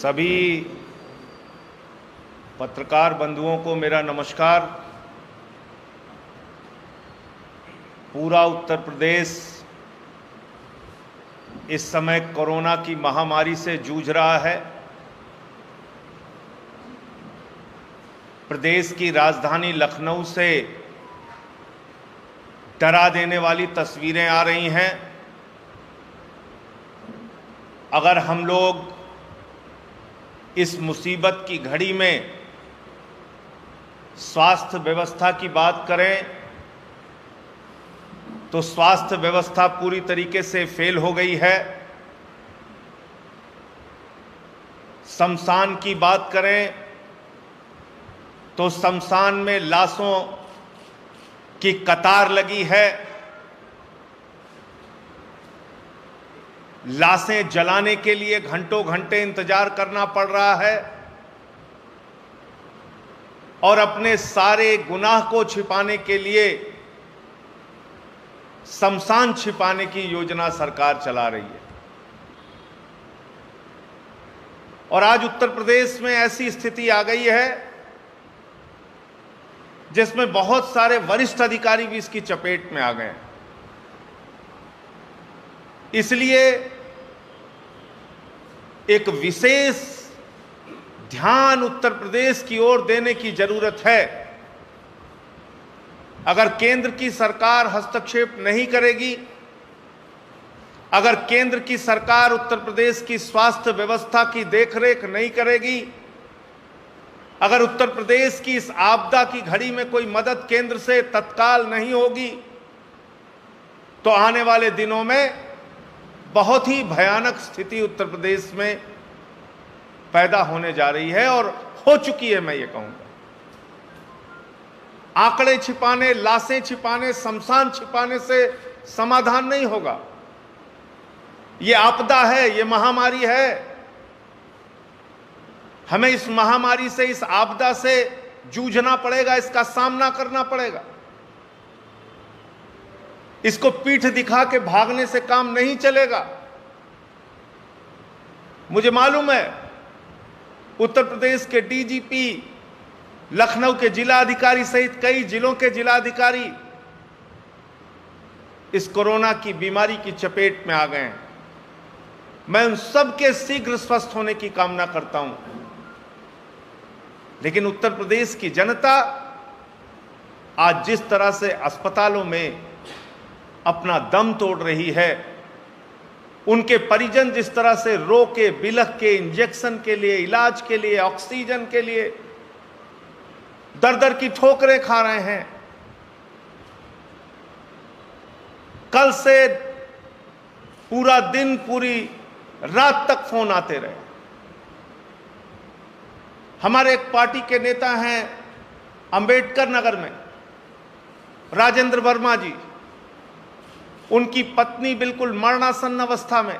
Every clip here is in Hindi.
सभी पत्रकार बंधुओं को मेरा नमस्कार। पूरा उत्तर प्रदेश इस समय कोरोना की महामारी से जूझ रहा है। प्रदेश की राजधानी लखनऊ से डरा देने वाली तस्वीरें आ रही हैं। अगर हम लोग इस मुसीबत की घड़ी में स्वास्थ्य व्यवस्था की बात करें तो स्वास्थ्य व्यवस्था पूरी तरीके से फेल हो गई है। शमशान की बात करें तो शमशान में लाशों की कतार लगी है। लाशें जलाने के लिए घंटों घंटे इंतजार करना पड़ रहा है और अपने सारे गुनाह को छिपाने के लिए शमशान छिपाने की योजना सरकार चला रही है। और आज उत्तर प्रदेश में ऐसी स्थिति आ गई है जिसमें बहुत सारे वरिष्ठ अधिकारी भी इसकी चपेट में आ गए हैं। इसलिए एक विशेष ध्यान उत्तर प्रदेश की ओर देने की जरूरत है। अगर केंद्र की सरकार हस्तक्षेप नहीं करेगी, अगर केंद्र की सरकार उत्तर प्रदेश की स्वास्थ्य व्यवस्था की देखरेख नहीं करेगी, अगर उत्तर प्रदेश की इस आपदा की घड़ी में कोई मदद केंद्र से तत्काल नहीं होगी, तो आने वाले दिनों में बहुत ही भयानक स्थिति उत्तर प्रदेश में पैदा होने जा रही है और हो चुकी है। मैं ये कहूंगा, आंकड़े छिपाने, लाशें छिपाने, शमशान छिपाने से समाधान नहीं होगा। ये आपदा है, ये महामारी है। हमें इस महामारी से, इस आपदा से जूझना पड़ेगा, इसका सामना करना पड़ेगा। इसको पीठ दिखा के भागने से काम नहीं चलेगा। मुझे मालूम है उत्तर प्रदेश के डीजीपी, लखनऊ के जिला अधिकारी सहित कई जिलों के जिला अधिकारी इस कोरोना की बीमारी की चपेट में आ गए हैं। मैं उन सब के शीघ्र स्वस्थ होने की कामना करता हूं, लेकिन उत्तर प्रदेश की जनता आज जिस तरह से अस्पतालों में अपना दम तोड़ रही है, उनके परिजन जिस तरह से रो के बिलख के इंजेक्शन के लिए, इलाज के लिए, ऑक्सीजन के लिए दर दर की ठोकरें खा रहे हैं। कल से पूरा दिन, पूरी रात तक फोन आते रहे। हमारे एक पार्टी के नेता हैं अंबेडकर नगर में, राजेंद्र वर्मा जी। उनकी पत्नी बिल्कुल मरणासन्न अवस्था में।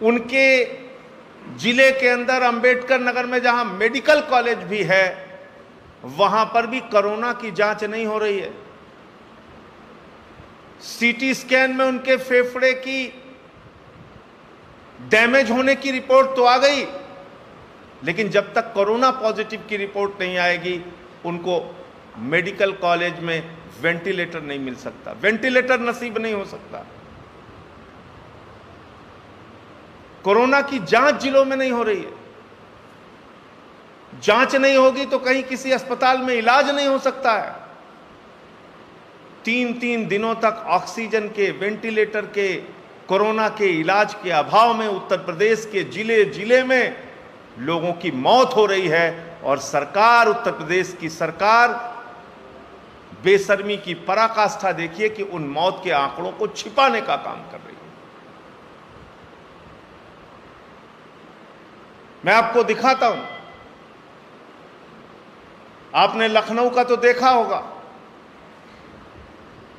उनके जिले के अंदर अंबेडकर नगर में जहां मेडिकल कॉलेज भी है, वहां पर भी कोरोना की जांच नहीं हो रही है। सीटी स्कैन में उनके फेफड़े की डैमेज होने की रिपोर्ट तो आ गई, लेकिन जब तक कोरोना पॉजिटिव की रिपोर्ट नहीं आएगी, उनको मेडिकल कॉलेज में वेंटिलेटर नहीं मिल सकता, वेंटिलेटर नसीब नहीं हो सकता। कोरोना की जांच जिलों में नहीं हो रही है। जांच नहीं होगी तो कहीं किसी अस्पताल में इलाज नहीं हो सकता है। 3-3 दिनों तक ऑक्सीजन के, वेंटिलेटर के, कोरोना के इलाज के अभाव में उत्तर प्रदेश के जिले जिले में लोगों की मौत हो रही है। और सरकार, उत्तर प्रदेश की सरकार बेशर्मी की पराकाष्ठा देखिए कि उन मौत के आंकड़ों को छिपाने का काम कर रही है। मैं आपको दिखाता हूं। आपने लखनऊ का तो देखा होगा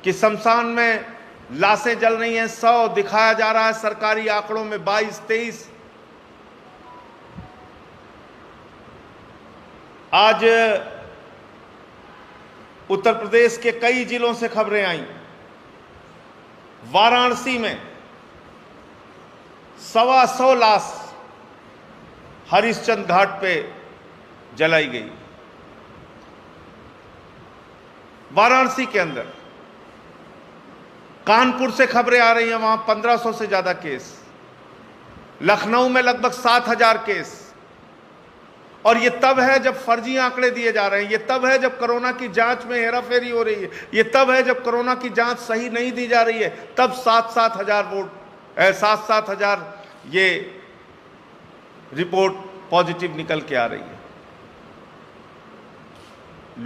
कि शमशान में लाशें जल रही हैं। 100 दिखाया जा रहा है सरकारी आंकड़ों में, 22-23। आज उत्तर प्रदेश के कई जिलों से खबरें आई। वाराणसी में 125 लाश हरिश्चंद्र घाट पे जलाई गई। वाराणसी के अंदर, कानपुर से खबरें आ रही हैं, वहां 1500 से ज्यादा केस, लखनऊ में लगभग 7000 केस। और ये तब है जब फर्जी आंकड़े दिए जा रहे हैं, ये तब है जब कोरोना की जांच में हेराफेरी हो रही है, ये तब है जब कोरोना की जांच सही नहीं दी जा रही है, तब 7-7 हजार वोट 7-7 हजार ये रिपोर्ट पॉजिटिव निकल के आ रही है।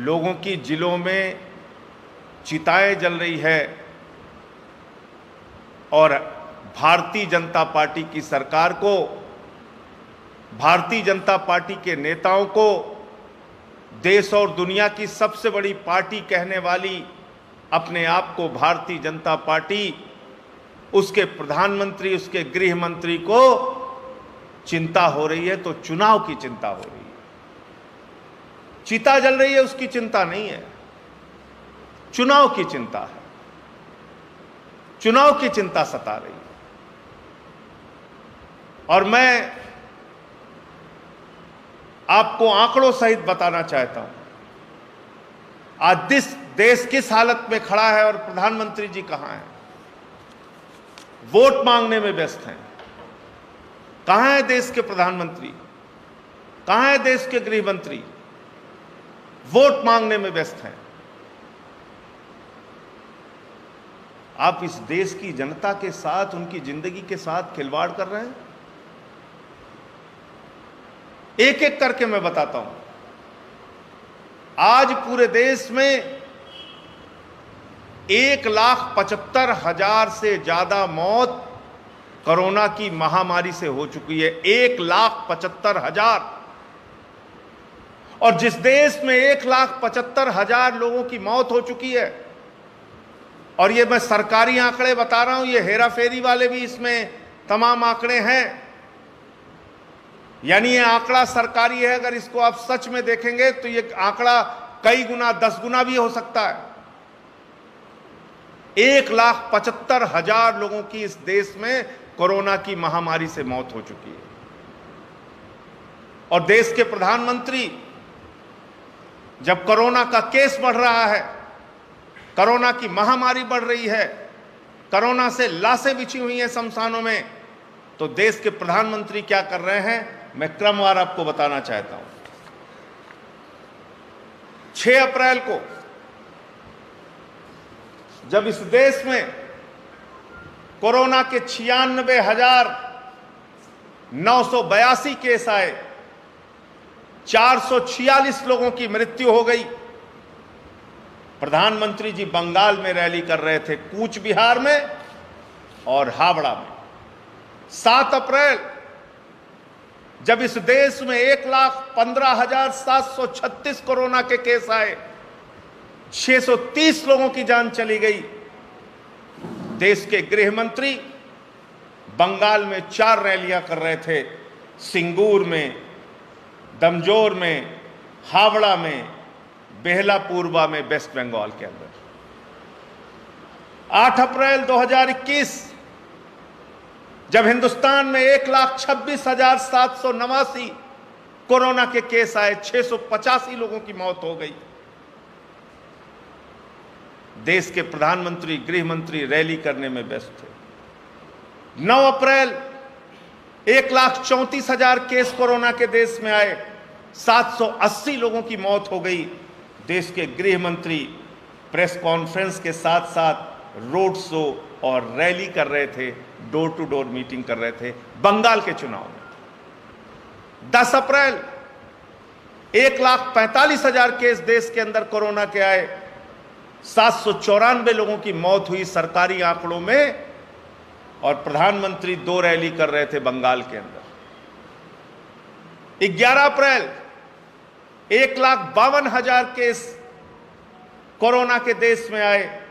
लोगों की जिलों में चिताएं जल रही है और भारतीय जनता पार्टी की सरकार को, भारतीय जनता पार्टी के नेताओं को, देश और दुनिया की सबसे बड़ी पार्टी कहने वाली अपने आप को भारतीय जनता पार्टी, उसके प्रधानमंत्री, उसके गृह मंत्री को चिंता हो रही है तो चुनाव की चिंता हो रही है। चिता जल रही है उसकी चिंता नहीं है, चुनाव की चिंता है, चुनाव की चिंता सता रही है। और मैं आपको आंकड़ों सहित बताना चाहता हूं, आज देश किस हालत में खड़ा है और प्रधानमंत्री जी कहां हैं। वोट मांगने में व्यस्त हैं। कहां है देश के प्रधानमंत्री, कहां है देश के गृह मंत्री, वोट मांगने में व्यस्त हैं। आप इस देश की जनता के साथ, उनकी जिंदगी के साथ खिलवाड़ कर रहे हैं। एक एक करके मैं बताता हूं। आज पूरे देश में 1,75,000 से ज्यादा मौत कोरोना की महामारी से हो चुकी है। 1,75,000। और जिस देश में 1,75,000 लोगों की मौत हो चुकी है, और ये मैं सरकारी आंकड़े बता रहा हूं, ये हेराफेरी वाले भी इसमें तमाम आंकड़े हैं, यानी ये आंकड़ा सरकारी है। अगर इसको आप सच में देखेंगे तो ये आंकड़ा कई गुना, 10 गुना भी हो सकता है। 1,75,000 लोगों की इस देश में कोरोना की महामारी से मौत हो चुकी है। और देश के प्रधानमंत्री, जब कोरोना का केस बढ़ रहा है, कोरोना की महामारी बढ़ रही है, कोरोना से लाशें बिछी हुई हैं शमशानों में, तो देश के प्रधानमंत्री क्या कर रहे हैं, मैं क्रमवार आपको बताना चाहता हूं। 6 अप्रैल को जब इस देश में कोरोना के 96,982 केस आए, 446 लोगों की मृत्यु हो गई। प्रधानमंत्री जी बंगाल में रैली कर रहे थे, कूच बिहार में और हावड़ा में। 7 अप्रैल जब इस देश में 1,15,736 कोरोना के केस आए, 630 लोगों की जान चली गई। देश के गृह मंत्री बंगाल में 4 रैलियां कर रहे थे, सिंगूर में, दमजोर में, हावड़ा में, बेहलापुरवा में, वेस्ट बंगाल के अंदर। 8 अप्रैल 2021 जब हिंदुस्तान में 1,26,789 कोरोना के केस आए, 685 लोगों की मौत हो गई। देश के प्रधानमंत्री, गृह मंत्री रैली करने में व्यस्त थे। 9 अप्रैल 1,34,000 केस कोरोना के देश में आए, 780 लोगों की मौत हो गई। देश के गृह मंत्री प्रेस कॉन्फ्रेंस के साथ साथ रोड शो और रैली कर रहे थे, डोर टू डोर मीटिंग कर रहे थे बंगाल के चुनाव में। 10 अप्रैल 1,45,000 केस देश के अंदर कोरोना के आए, 794 लोगों की मौत हुई सरकारी आंकड़ों में, और प्रधानमंत्री 2 रैली कर रहे थे बंगाल के अंदर। 11 अप्रैल 1,52,000 केस कोरोना के देश में आए,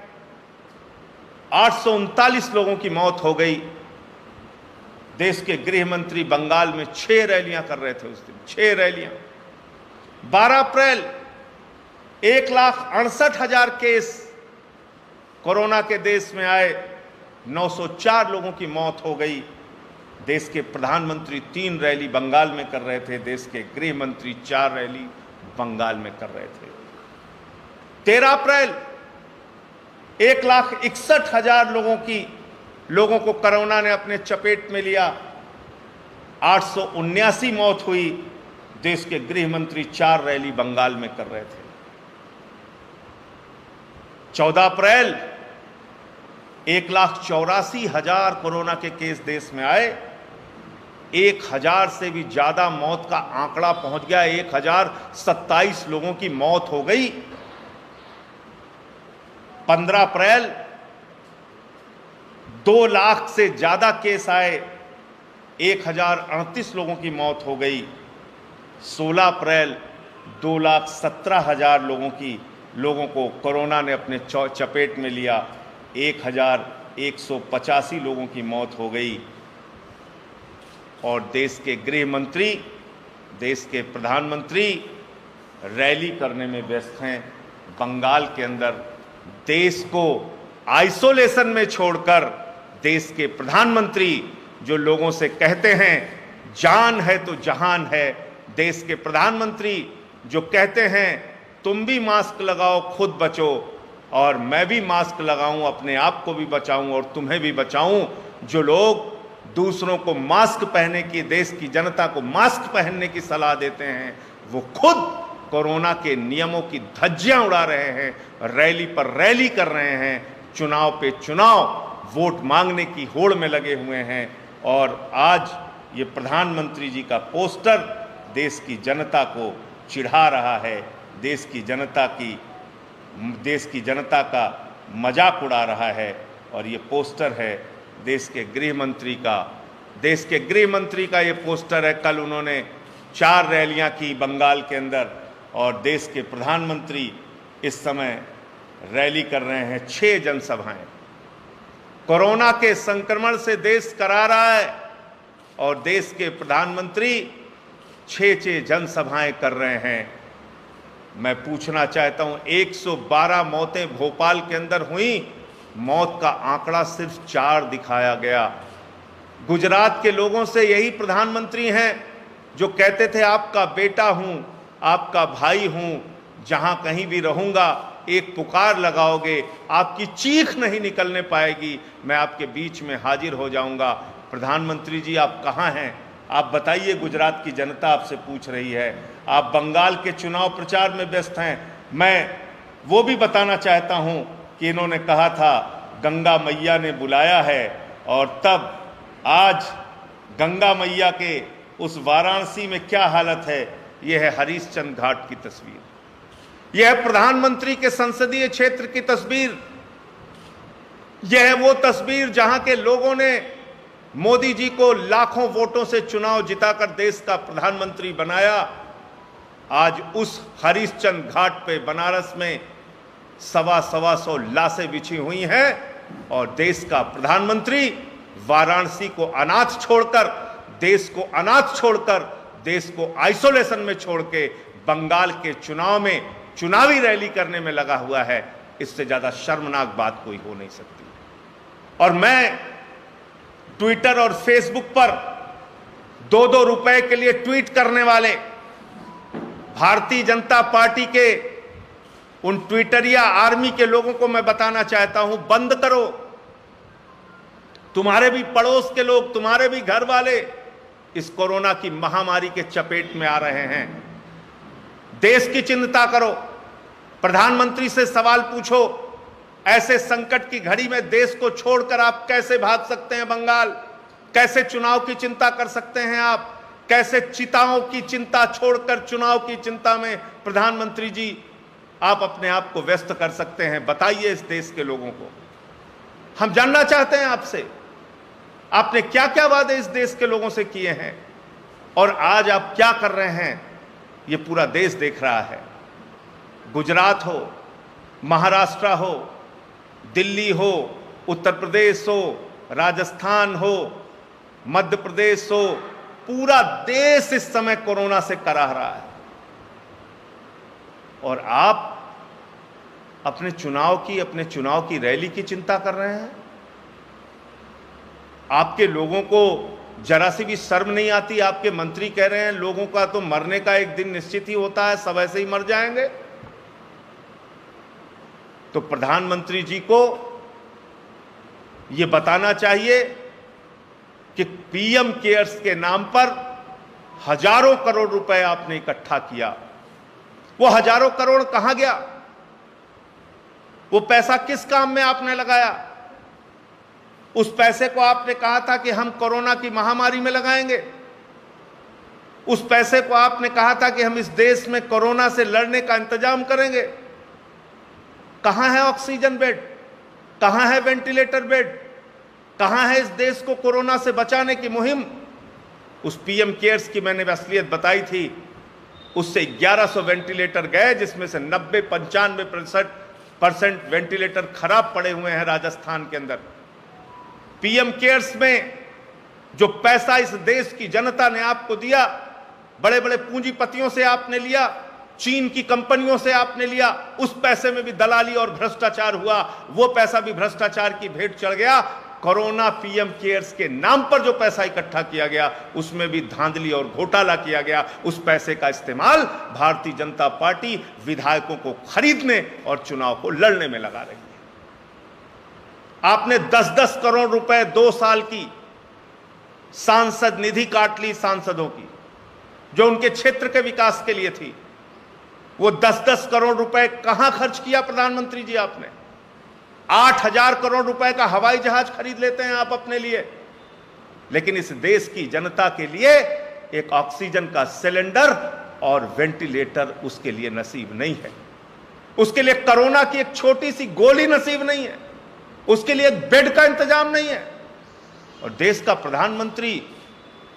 839 लोगों की मौत हो गई। देश के गृह मंत्री बंगाल में 6 रैलियां कर रहे थे उस दिन, 6 रैलियां। 12 अप्रैल 1,68,000 केस कोरोना के देश में आए, 904 लोगों की मौत हो गई। देश के प्रधानमंत्री 3 रैली बंगाल में कर रहे थे, देश के गृह मंत्री 4 रैली बंगाल में कर रहे थे। 13 अप्रैल 1,61,000 लोगों को कोरोना ने अपने चपेट में लिया। 879 मौत हुई। देश के गृह मंत्री 4 रैली बंगाल में कर रहे थे। 14 अप्रैल 1,84,000 कोरोना के केस देश में आए। 1,000 से भी ज्यादा मौत का आंकड़ा पहुंच गया। 1,027 लोगों की मौत हो गई। 15 अप्रैल 2 लाख से ज्यादा केस आए। 1,038 लोगों की मौत हो गई। 16 अप्रैल 2,17,000 लोगों को कोरोना ने अपने चपेट में लिया। 1,185 लोगों की मौत हो गई। और देश के गृह मंत्री, देश के प्रधानमंत्री रैली करने में व्यस्त हैं बंगाल के अंदर। देश को आइसोलेशन में छोड़कर देश के प्रधानमंत्री जो लोगों से कहते हैं जान है तो जहान है, देश के प्रधानमंत्री जो कहते हैं तुम भी मास्क लगाओ खुद बचो और मैं भी मास्क लगाऊं अपने आप को भी बचाऊं और तुम्हें भी बचाऊं, जो लोग दूसरों को मास्क पहनने की, देश की जनता को मास्क पहनने की सलाह देते हैं, वो खुद कोरोना के नियमों की धज्जियां उड़ा रहे हैं, रैली पर रैली कर रहे हैं, चुनाव पे चुनाव वोट मांगने की होड़ में लगे हुए हैं। और आज ये प्रधानमंत्री जी का पोस्टर देश की जनता को चिढ़ा रहा है, देश की जनता का मजाक उड़ा रहा है। और ये पोस्टर है देश के गृह मंत्री का ये पोस्टर है। कल उन्होंने 4 रैलियां की बंगाल के अंदर और देश के प्रधानमंत्री इस समय रैली कर रहे हैं, 6 जनसभाएं। कोरोना के संक्रमण से देश करा रहा है और देश के प्रधानमंत्री 6 जनसभाएं कर रहे हैं। मैं पूछना चाहता हूं, 112 मौतें भोपाल के अंदर हुई, मौत का आंकड़ा सिर्फ 4 दिखाया गया। गुजरात के लोगों से यही प्रधानमंत्री हैं जो कहते थे आपका बेटा हूं, आपका भाई हूं, जहां कहीं भी रहूंगा एक पुकार लगाओगे, आपकी चीख नहीं निकलने पाएगी, मैं आपके बीच में हाजिर हो जाऊंगा। प्रधानमंत्री जी आप कहां हैं? आप बताइए, गुजरात की जनता आपसे पूछ रही है। आप बंगाल के चुनाव प्रचार में व्यस्त हैं। मैं वो भी बताना चाहता हूं कि इन्होंने कहा था गंगा मैया ने बुलाया है, और तब आज गंगा मैया के उस वाराणसी में क्या हालत है। यह है हरिश्चंद्र घाट की तस्वीर, यह है प्रधानमंत्री के संसदीय क्षेत्र की तस्वीर, यह है वो तस्वीर जहां के लोगों ने मोदी जी को लाखों वोटों से चुनाव जिताकर देश का प्रधानमंत्री बनाया। आज उस हरिश्चंद्र घाट पे बनारस में 125 लाशें बिछी हुई हैं और देश का प्रधानमंत्री वाराणसी को अनाथ छोड़कर, देश को आइसोलेशन में छोड़ के बंगाल के चुनाव में चुनावी रैली करने में लगा हुआ है। इससे ज्यादा शर्मनाक बात कोई हो नहीं सकती। और मैं ट्विटर और फेसबुक पर 2-2 रुपए के लिए ट्वीट करने वाले भारतीय जनता पार्टी के उन ट्विटरिया आर्मी के लोगों को मैं बताना चाहता हूं, बंद करो। तुम्हारे भी पड़ोस के लोग, तुम्हारे भी घर वाले इस कोरोना की महामारी के चपेट में आ रहे हैं। देश की चिंता करो, प्रधानमंत्री से सवाल पूछो, ऐसे संकट की घड़ी में देश को छोड़कर आप कैसे भाग सकते हैं बंगाल? कैसे चुनाव की चिंता कर सकते हैं आप? कैसे चिताओं की चिंता छोड़कर चुनाव की चिंता में प्रधानमंत्री जी आप अपने आप को व्यस्त कर सकते हैं? बताइए इस देश के लोगों को। हम जानना चाहते हैं आपसे, आपने क्या क्या वादे इस देश के लोगों से किए हैं और आज आप क्या कर रहे हैं, ये पूरा देश देख रहा है। गुजरात हो, महाराष्ट्र हो, दिल्ली हो, उत्तर प्रदेश हो, राजस्थान हो, मध्य प्रदेश हो, पूरा देश इस समय कोरोना से कराह रहा है। और आप अपने चुनाव की रैली की चिंता कर रहे हैं। आपके लोगों को जरा सी भी शर्म नहीं आती? आपके मंत्री कह रहे हैं लोगों का तो मरने का एक दिन निश्चित ही होता है, सब ऐसे ही मर जाएंगे। तो प्रधानमंत्री जी को यह बताना चाहिए कि पीएम केयर्स के नाम पर हजारों करोड़ रुपए आपने इकट्ठा किया। वो हजारों करोड़ कहां गया? वो पैसा किस काम में आपने लगाया? उस पैसे को आपने कहा था कि हम कोरोना की महामारी में लगाएंगे। उस पैसे को आपने कहा था कि हम इस देश में कोरोना से लड़ने का इंतजाम करेंगे। कहां है ऑक्सीजन बेड? कहां है वेंटिलेटर बेड? कहां है इस देश को कोरोना से बचाने की मुहिम? उस पीएम केयर्स की मैंने असलियत बताई थी। उससे 1100 वेंटिलेटर गए, जिसमें से 90-95% वेंटिलेटर खराब पड़े हुए हैं राजस्थान के अंदर। पीएम केयर्स में जो पैसा इस देश की जनता ने आपको दिया, बड़े बड़े पूंजीपतियों से आपने लिया, चीन की कंपनियों से आपने लिया, उस पैसे में भी दलाली और भ्रष्टाचार हुआ। वो पैसा भी भ्रष्टाचार की भेंट चढ़ गया। कोरोना पीएम केयर्स के नाम पर जो पैसा इकट्ठा किया गया, उसमें भी धांधली और घोटाला किया गया। उस पैसे का इस्तेमाल भारतीय जनता पार्टी विधायकों को खरीदने और चुनाव को लड़ने में लगा रही है। आपने 10-10 करोड़ रुपए 2 साल की सांसद निधि काट ली सांसदों की, जो उनके क्षेत्र के विकास के लिए थी। वो 10-10 करोड़ रुपए कहां खर्च किया प्रधानमंत्री जी? आपने 8,000 करोड़ रुपए का हवाई जहाज खरीद लेते हैं आप अपने लिए, लेकिन इस देश की जनता के लिए एक ऑक्सीजन का सिलेंडर और वेंटिलेटर उसके लिए नसीब नहीं है। उसके लिए कोरोना की एक छोटी सी गोली नसीब नहीं है। उसके लिए एक बेड का इंतजाम नहीं है। और देश का प्रधानमंत्री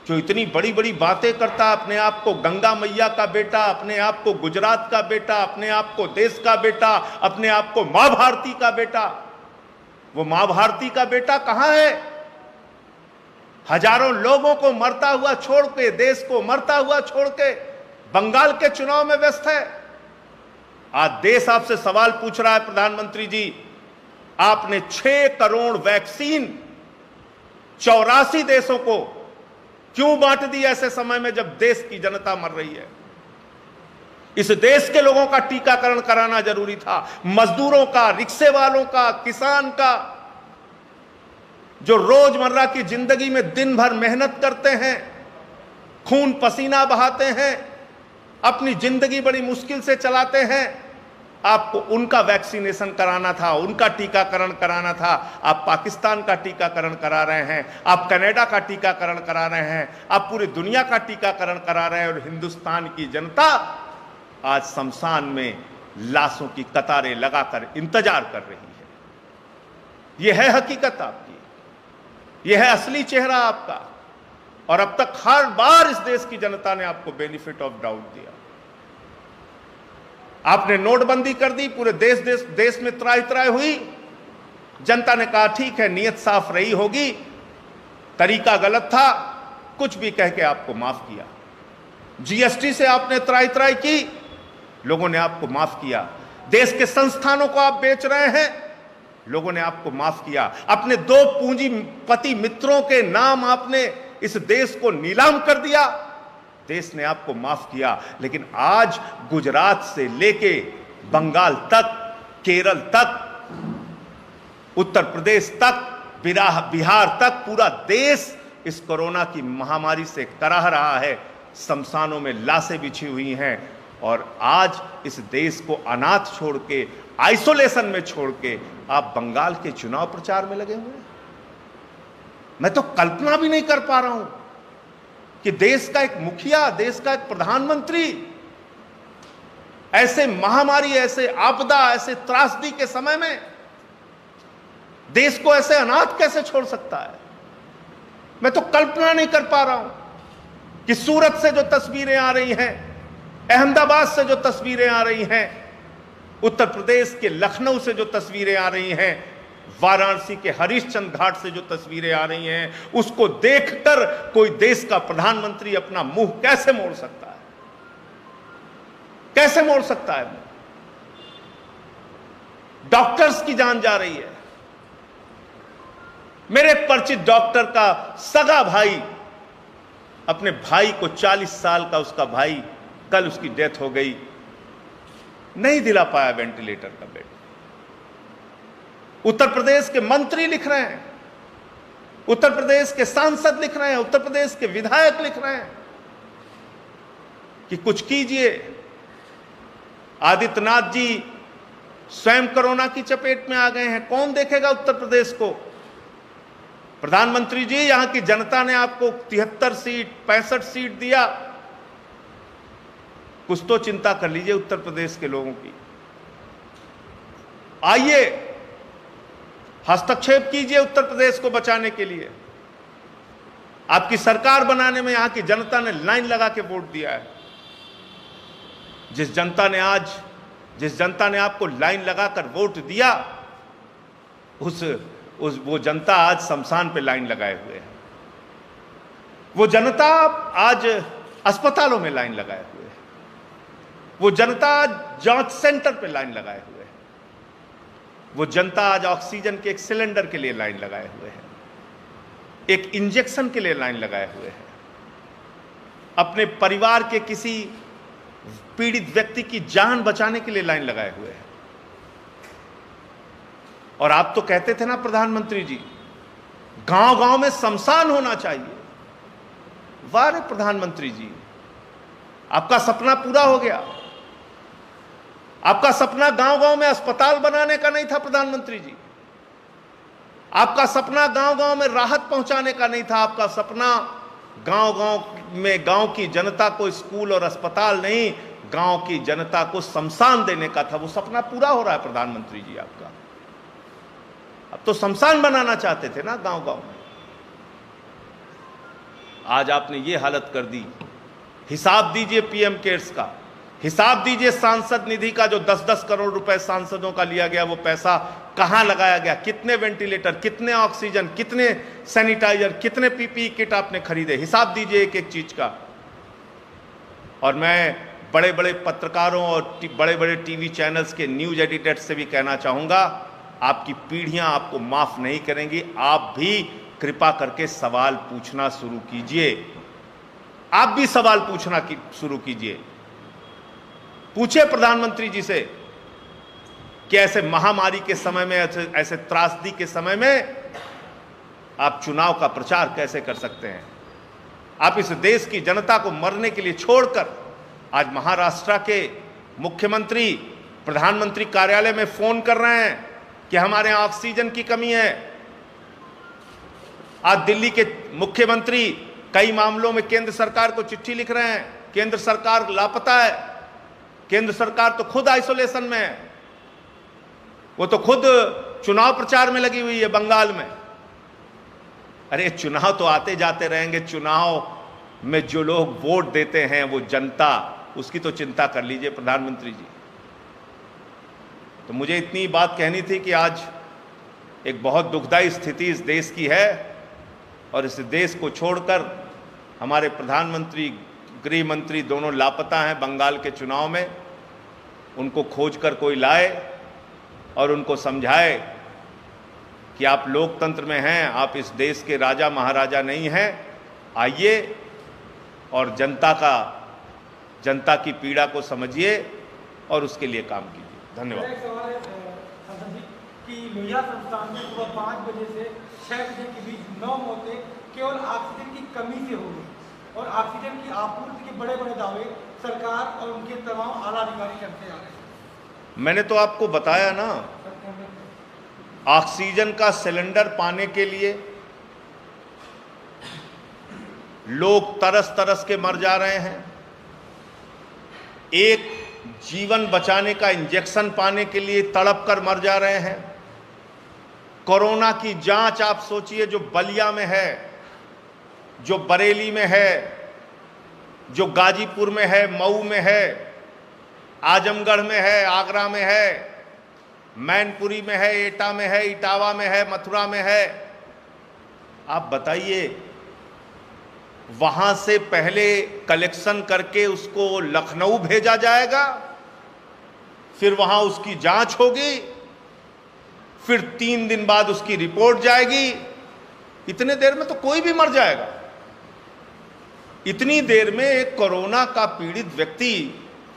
जो इतनी बड़ी बड़ी बातें करता, अपने आप को गंगा मैया का बेटा, अपने आप को गुजरात का बेटा, अपने आप को देश का बेटा, अपने आप को मां भारती का बेटा, वो मां भारती का बेटा कहां है? हजारों लोगों को मरता हुआ छोड़ के, देश को मरता हुआ छोड़ के बंगाल के चुनाव में व्यस्त है। आज देश आपसे सवाल पूछ रहा है, प्रधानमंत्री जी, आपने 6 करोड़ वैक्सीन 84 देशों को क्यों बांट दी ऐसे समय में जब देश की जनता मर रही है? इस देश के लोगों का टीकाकरण कराना जरूरी था, मजदूरों का, रिक्शे वालों का, किसान का, जो रोजमर्रा की जिंदगी में दिन भर मेहनत करते हैं, खून पसीना बहाते हैं, अपनी जिंदगी बड़ी मुश्किल से चलाते हैं। आपको उनका वैक्सीनेशन कराना था, उनका टीकाकरण कराना था। आप पाकिस्तान का टीकाकरण करा रहे हैं, आप कनाडा का टीकाकरण करा रहे हैं, आप पूरी दुनिया का टीकाकरण करा रहे हैं, और हिंदुस्तान की जनता आज शमशान में लाशों की कतारें लगाकर इंतजार कर रही है। यह है हकीकत आपकी, यह है असली चेहरा आपका। और अब तक हर बार इस देश की जनता ने आपको बेनिफिट ऑफ डाउट दिया। आपने नोटबंदी कर दी, पूरे देश में त्राही त्राही हुई। जनता ने कहा ठीक है, नीयत साफ रही होगी, तरीका गलत था, कुछ भी कह के आपको माफ किया। जीएसटी से आपने त्राही त्राही की, लोगों ने आपको माफ किया। देश के संस्थानों को आप बेच रहे हैं, लोगों ने आपको माफ किया। अपने 2 पूंजीपति मित्रों के नाम आपने इस देश को नीलाम कर दिया, देश ने आपको माफ किया। लेकिन आज गुजरात से लेके बंगाल तक, केरल तक, उत्तर प्रदेश तक, बिहार तक पूरा देश इस कोरोना की महामारी से कराह रहा है। शमशानों में लाशें बिछी हुई हैं, और आज इस देश को अनाथ छोड़ के, आइसोलेशन में छोड़ के आप बंगाल के चुनाव प्रचार में लगे हुए हैं। मैं तो कल्पना भी नहीं कर पा रहा हूं कि देश का एक मुखिया, देश का एक प्रधानमंत्री ऐसे महामारी, ऐसे आपदा, ऐसे त्रासदी के समय में देश को ऐसे अनाथ कैसे छोड़ सकता है। मैं तो कल्पना नहीं कर पा रहा हूं कि सूरत से जो तस्वीरें आ रही हैं, अहमदाबाद से जो तस्वीरें आ रही हैं, उत्तर प्रदेश के लखनऊ से जो तस्वीरें आ रही हैं, वाराणसी के हरिश्चंद्र घाट से जो तस्वीरें आ रही हैं, उसको देखकर कोई देश का प्रधानमंत्री अपना मुंह कैसे मोड़ सकता है? कैसे मोड़ सकता है? डॉक्टर्स की जान जा रही है। मेरे परिचित डॉक्टर का सगा भाई अपने भाई को, 40 साल का उसका भाई, कल उसकी डेथ हो गई, नहीं दिला पाया वेंटिलेटर का बेड। उत्तर प्रदेश के मंत्री लिख रहे हैं, उत्तर प्रदेश के सांसद लिख रहे हैं, उत्तर प्रदेश के विधायक लिख रहे हैं कि कुछ कीजिए। आदित्यनाथ जी स्वयं कोरोना की चपेट में आ गए हैं, कौन देखेगा उत्तर प्रदेश को? प्रधानमंत्री जी, यहां की जनता ने आपको 73 सीट 65 सीट दिया, कुछ तो चिंता कर लीजिए उत्तर प्रदेश के लोगों की। आइए हस्तक्षेप कीजिए उत्तर प्रदेश को बचाने के लिए। आपकी सरकार बनाने में यहां की जनता ने लाइन लगा के वोट दिया है। जिस जनता ने आपको लाइन लगाकर वोट दिया, वो जनता आज शमशान पे लाइन लगाए हुए है। वो जनता आज अस्पतालों में लाइन लगाए हुए है। वो जनता जांच सेंटर पे लाइन लगाए हुए है। वो जनता आज ऑक्सीजन के एक सिलेंडर के लिए लाइन लगाए हुए है, एक इंजेक्शन के लिए लाइन लगाए हुए है, अपने परिवार के किसी पीड़ित व्यक्ति की जान बचाने के लिए लाइन लगाए हुए हैं। और आप तो कहते थे ना प्रधानमंत्री जी, गांव गांव में शमशान होना चाहिए। वाह रे प्रधानमंत्री जी, आपका सपना पूरा हो गया। आपका सपना गांव गांव में अस्पताल बनाने का नहीं था प्रधानमंत्री जी। आपका सपना गांव गांव में राहत पहुंचाने का नहीं था। आपका सपना गांव गांव में गांव की जनता को स्कूल और अस्पताल नहीं, गांव की जनता को शमशान देने का था। वो सपना पूरा हो रहा है प्रधानमंत्री जी आपका। अब तो शमशान बनाना चाहते थे ना गांव गांव में, आज आपने ये हालत कर दी। हिसाब दीजिए पीएम केयर्स का, हिसाब दीजिए सांसद निधि का, जो 10-10 करोड़ रुपए सांसदों का लिया गया, वो पैसा कहां लगाया गया? कितने वेंटिलेटर, कितने ऑक्सीजन, कितने सैनिटाइजर, कितने पीपीई किट आपने खरीदे? हिसाब दीजिए एक एक चीज का। और मैं बड़े बड़े पत्रकारों और बड़े बड़े टीवी चैनल्स के न्यूज एडिटर्स से भी कहना चाहूंगा, आपकी पीढ़ियां आपको माफ नहीं करेंगी। आप भी कृपा करके सवाल पूछना शुरू कीजिए। आप भी सवाल पूछना शुरू कीजिए। पूछिए प्रधानमंत्री जी से कि ऐसे महामारी के समय में, ऐसे त्रासदी के समय में आप चुनाव का प्रचार कैसे कर सकते हैं? आप इस देश की जनता को मरने के लिए छोड़कर आज महाराष्ट्र के मुख्यमंत्री प्रधानमंत्री कार्यालय में फोन कर रहे हैं कि हमारे यहां ऑक्सीजन की कमी है। आज दिल्ली के मुख्यमंत्री कई मामलों में केंद्र सरकार को चिट्ठी लिख रहे हैं, केंद्र सरकार लापता है, केंद्र सरकार तो खुद आइसोलेशन में है, वो तो खुद चुनाव प्रचार में लगी हुई है बंगाल में। अरे चुनाव तो आते जाते रहेंगे, चुनाव में जो लोग वोट देते हैं वो जनता, उसकी तो चिंता कर लीजिए प्रधानमंत्री जी। तो मुझे इतनी बात कहनी थी कि आज एक बहुत दुखदाई स्थिति इस देश की है और इस देश को छोड़कर हमारे प्रधानमंत्री, गृह मंत्री दोनों लापता हैं बंगाल के चुनाव में। उनको खोजकर कोई लाए और उनको समझाए कि आप लोकतंत्र में हैं, आप इस देश के राजा महाराजा नहीं हैं। आइए और जनता की पीड़ा को समझिए और उसके लिए काम कीजिए। धन्यवाद। एक सवाल है कि लोहिया संस्थान में सुबह 5 बजे से 6 बजे के बीच 9 मौतें केवल ऑक्सीजन की कमी से हो गई और ऑक्सीजन की आपूर्ति के बड़े बड़े दावे सरकार और उनके तमाम आला अधिकारी करते आ रहे हैं। मैंने तो आपको बताया ना, ऑक्सीजन का सिलेंडर पाने के लिए लोग तरस तरस के मर जा रहे हैं। एक जीवन बचाने का इंजेक्शन पाने के लिए तड़प कर मर जा रहे हैं। कोरोना की जांच आप सोचिए, जो बलिया में है, जो बरेली में है, जो गाजीपुर में है, मऊ में है, आजमगढ़ में है, आगरा में है, मैनपुरी में है, एटा में है, इटावा में है, मथुरा में है। आप बताइए, वहां से पहले कलेक्शन करके उसको लखनऊ भेजा जाएगा, फिर वहां उसकी जांच होगी, फिर 3 दिन बाद उसकी रिपोर्ट जाएगी। इतने देर में तो कोई भी मर जाएगा। इतनी देर में एक कोरोना का पीड़ित व्यक्ति,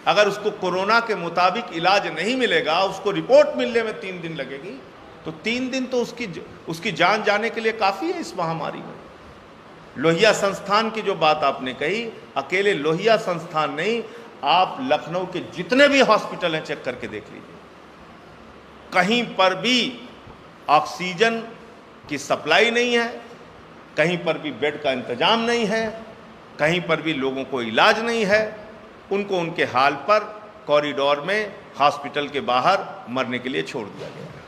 अगर उसको कोरोना के मुताबिक इलाज नहीं मिलेगा, उसको रिपोर्ट मिलने में 3 दिन लगेगी, तो 3 दिन तो उसकी जान जाने के लिए काफ़ी है इस महामारी में। लोहिया संस्थान की जो बात आपने कही, अकेले लोहिया संस्थान नहीं, आप लखनऊ के जितने भी हॉस्पिटल हैं चेक करके देख लीजिए, कहीं पर भी ऑक्सीजन की सप्लाई नहीं है, कहीं पर भी बेड का इंतजाम नहीं है, कहीं पर भी लोगों को इलाज नहीं है। उनको उनके हाल पर कॉरिडोर में हॉस्पिटल के बाहर मरने के लिए छोड़ दिया गया है।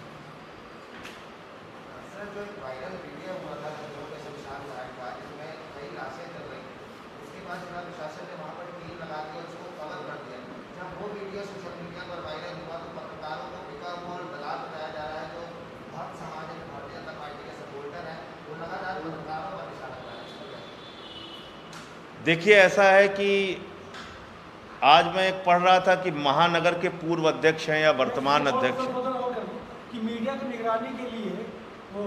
सर, जो एक वायरल वीडियो हुआ था लखनऊ के शमशान घाट का, जिसमें कई लाशें चल रही, उसके बाद जिला प्रशासन ने वहाँ पर टीम लगा के उसको कवर कर दिया। जब वो वीडियो सोशल मीडिया पर वायरल हुआ तो पत्रकारों को बिका हुआ और दलाल बताया जा रहा है, जो भक्त समाज है, भारतीय जनता पार्टी के सपोर्टर हैं, वो लगातार पत्रकारों पर निशाना कर रहे हैं। देखिए, ऐसा है कि आज मैं एक पढ़ रहा था कि महानगर के पूर्व अध्यक्ष हैं या वर्तमान अध्यक्ष हैं, कि मीडिया की निगरानी के लिए वो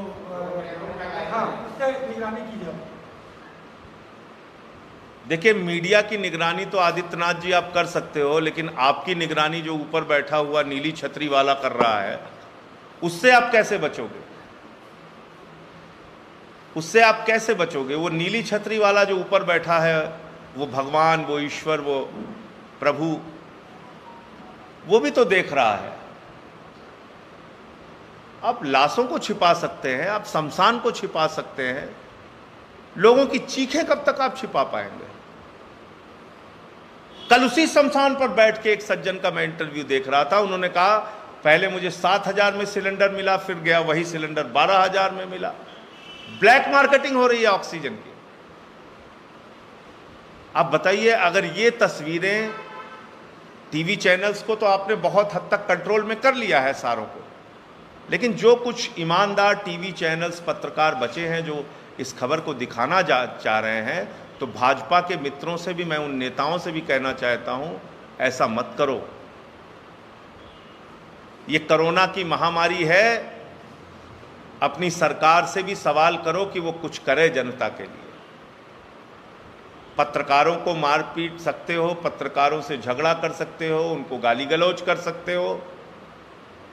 हाँ, उससे निगरानी की जाए। देखिए, मीडिया की निगरानी तो आदित्यनाथ जी आप कर सकते हो, लेकिन आपकी निगरानी जो ऊपर बैठा हुआ नीली छतरी वाला कर रहा है, उससे आप कैसे बचोगे? उससे आप कैसे बचोगे? वो नीली छतरी वाला जो ऊपर बैठा है, वो भगवान, वो ईश्वर, वो प्रभु, वो भी तो देख रहा है। आप लाशों को छिपा सकते हैं, आप शमशान को छिपा सकते हैं, लोगों की चीखें कब तक आप छिपा पाएंगे? कल उसी शमशान पर बैठ के एक सज्जन का मैं इंटरव्यू देख रहा था, उन्होंने कहा पहले मुझे 7,000 में सिलेंडर मिला, फिर गया वही सिलेंडर 12,000 में मिला। ब्लैक मार्केटिंग हो रही है ऑक्सीजन की। आप बताइए, अगर ये तस्वीरें टीवी चैनल्स को तो आपने बहुत हद तक कंट्रोल में कर लिया है सारों को, लेकिन जो कुछ ईमानदार टीवी चैनल्स, पत्रकार बचे हैं जो इस खबर को दिखाना चाह रहे हैं, तो भाजपा के मित्रों से भी, मैं उन नेताओं से भी कहना चाहता हूं, ऐसा मत करो। ये कोरोना की महामारी है, अपनी सरकार से भी सवाल करो कि वो कुछ करे जनता के लिए। पत्रकारों को मार पीट सकते हो, पत्रकारों से झगड़ा कर सकते हो, उनको गाली गलौज कर सकते हो,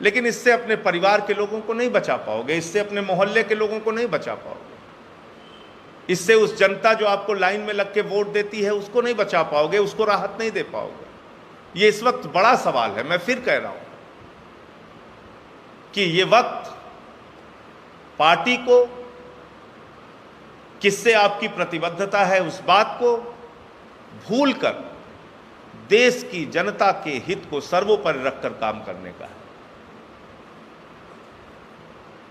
लेकिन इससे अपने परिवार के लोगों को नहीं बचा पाओगे, इससे अपने मोहल्ले के लोगों को नहीं बचा पाओगे, इससे उस जनता जो आपको लाइन में लग के वोट देती है उसको नहीं बचा पाओगे, उसको राहत नहीं दे पाओगे। ये इस वक्त बड़ा सवाल है। मैं फिर कह रहा हूं कि ये वक्त पार्टी को, किससे आपकी प्रतिबद्धता है, उस बात को भूलकर देश की जनता के हित को सर्वोपरि रखकर काम करने का है।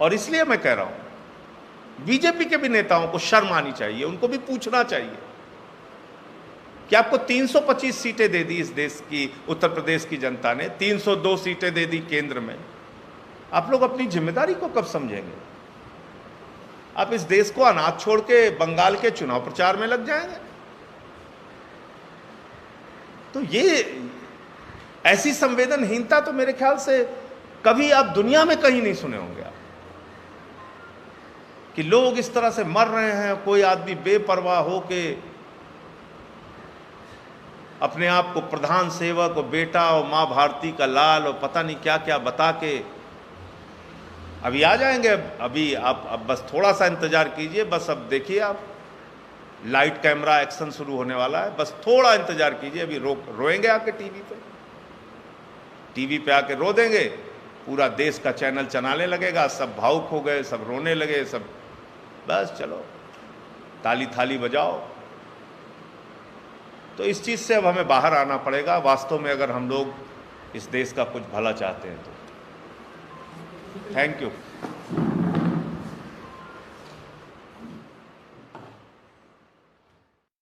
और इसलिए मैं कह रहा हूं, बीजेपी के भी नेताओं को शर्म आनी चाहिए, उनको भी पूछना चाहिए कि आपको 325 सीटें दे दी इस देश की, उत्तर प्रदेश की जनता ने 302 सीटें दे दी केंद्र में। आप लोग अपनी जिम्मेदारी को कब समझेंगे? आप इस देश को अनाथ छोड़ के बंगाल के चुनाव प्रचार में लग जाएंगे? तो ये ऐसी संवेदनहीनता तो मेरे ख्याल से कभी आप दुनिया में कहीं नहीं सुने होंगे आप, कि लोग इस तरह से मर रहे हैं, कोई आदमी बेपरवाह हो के अपने आप को प्रधान सेवक और बेटा और मां भारती का लाल और पता नहीं क्या क्या बता के अभी आ जाएंगे। अभी आप अब बस थोड़ा सा इंतजार कीजिए, बस अब देखिए आप लाइट कैमरा एक्शन शुरू होने वाला है, बस थोड़ा इंतजार कीजिए। अभी रोएंगे आके टीवी पे आके रो देंगे, पूरा देश का चैनल चलाने लगेगा, सब भावुक हो गए, सब रोने लगे, सब बस चलो ताली थाली बजाओ। तो इस चीज़ से अब हमें बाहर आना पड़ेगा वास्तव में, अगर हम लोग इस देश का कुछ भला चाहते हैं तो। Thank you.